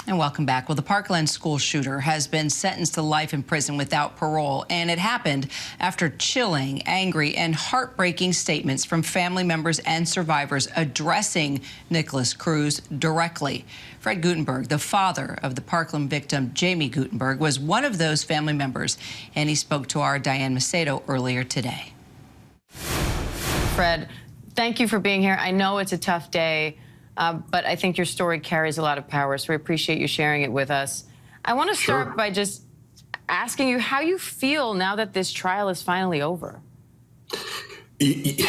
And welcome back. Well, the Parkland school shooter has been sentenced to life in prison without parole, and it happened after chilling, angry, and heartbreaking statements from family members and survivors addressing Nikolas Cruz directly. Fred Guttenberg, the father of the Parkland victim, Jamie Guttenberg, was one of those family members, and he spoke to our Diane Macedo earlier today. Fred, thank you for being here. I know it's a tough day. But I think your story carries a lot of power, so we appreciate you sharing it with us. I want to start by just asking you how you feel now that this trial is finally over. You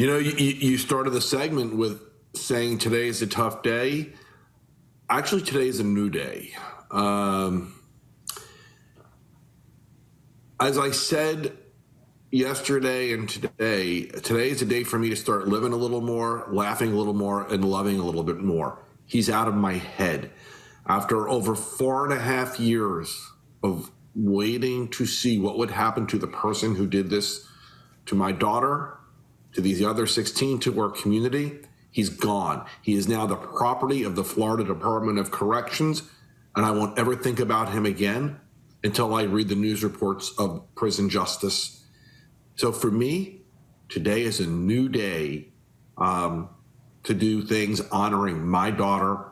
know, you started the segment with saying today is a tough day. Actually, today is a new day. As I said yesterday and today is a day for me to start living a little more, laughing a little more, and loving a little bit more. He's out of my head. After over 4.5 years of waiting to see what would happen to the person who did this to my daughter, to these other 16, to our community, he's gone. He is now the property of the Florida Department of Corrections, and I won't ever think about him again until I read the news reports of prison justice. So for me, today is a new day to do things honoring my daughter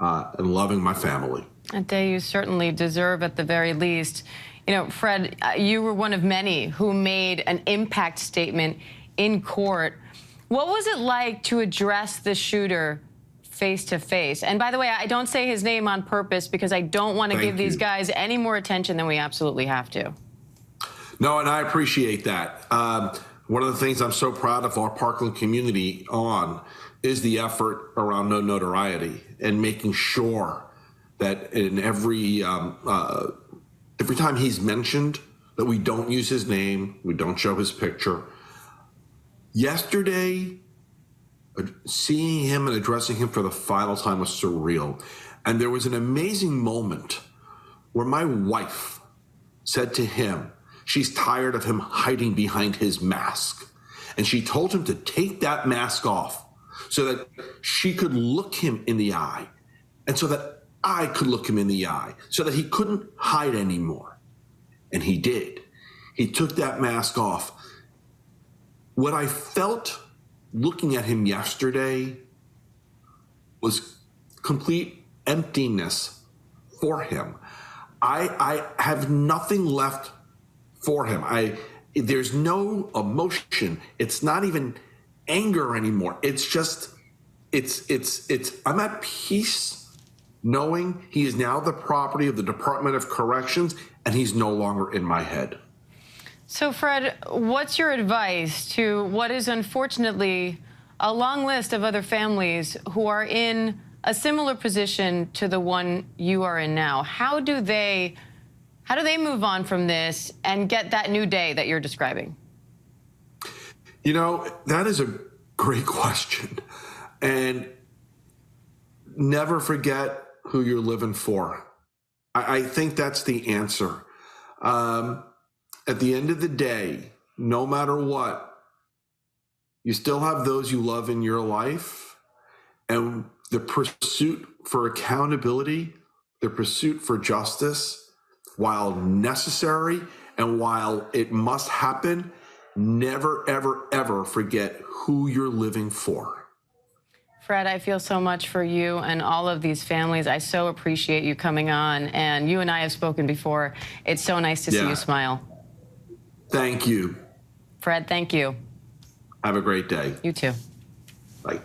and loving my family. A day you certainly deserve at the very least. You know, Fred, you were one of many who made an impact statement in court. What was it like to address the shooter face to face? And by the way, I don't say his name on purpose because I don't want to give these guys any more attention than we absolutely have to. No, and I appreciate that. One of the things I'm so proud of our Parkland community on is the effort around no notoriety and making sure that in every time he's mentioned that we don't use his name, we don't show his picture. Yesterday, seeing him and addressing him for the final time was surreal. And there was an amazing moment where my wife said to him, she's tired of him hiding behind his mask. And she told him to take that mask off so that she could look him in the eye and so that I could look him in the eye so that he couldn't hide anymore. And he did. He took that mask off. What I felt looking at him yesterday was complete emptiness for him. I have nothing left for him. There's no emotion. It's not even anger anymore. It's just, I'm at peace knowing he is now the property of the Department of Corrections and he's no longer in my head. So Fred, what's your advice to what is unfortunately a long list of other families who are in a similar position to the one you are in now? How do they move on from this and get that new day that you're describing? You know, that is a great question. And never forget who you're living for. I think that's the answer. At the end of the day, no matter what, you still have those you love in your life, and the pursuit for accountability, the pursuit for justice, while necessary and while it must happen, never, ever, ever forget who you're living for. Fred, I feel so much for you and all of these families. I so appreciate you coming on, and you and I have spoken before. It's so nice to see you smile. Thank you. Fred, thank you. Have a great day. You too. Bye.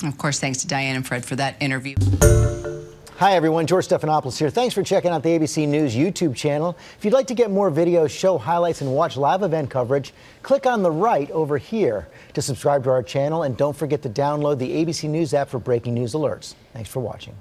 Of course, thanks to Diane and Fred for that interview. Hi, everyone. George Stephanopoulos here. Thanks for checking out the ABC News YouTube channel. If you'd like to get more videos, show highlights, and watch live event coverage, click on the right over here to subscribe to our channel. And don't forget to download the ABC News app for breaking news alerts. Thanks for watching.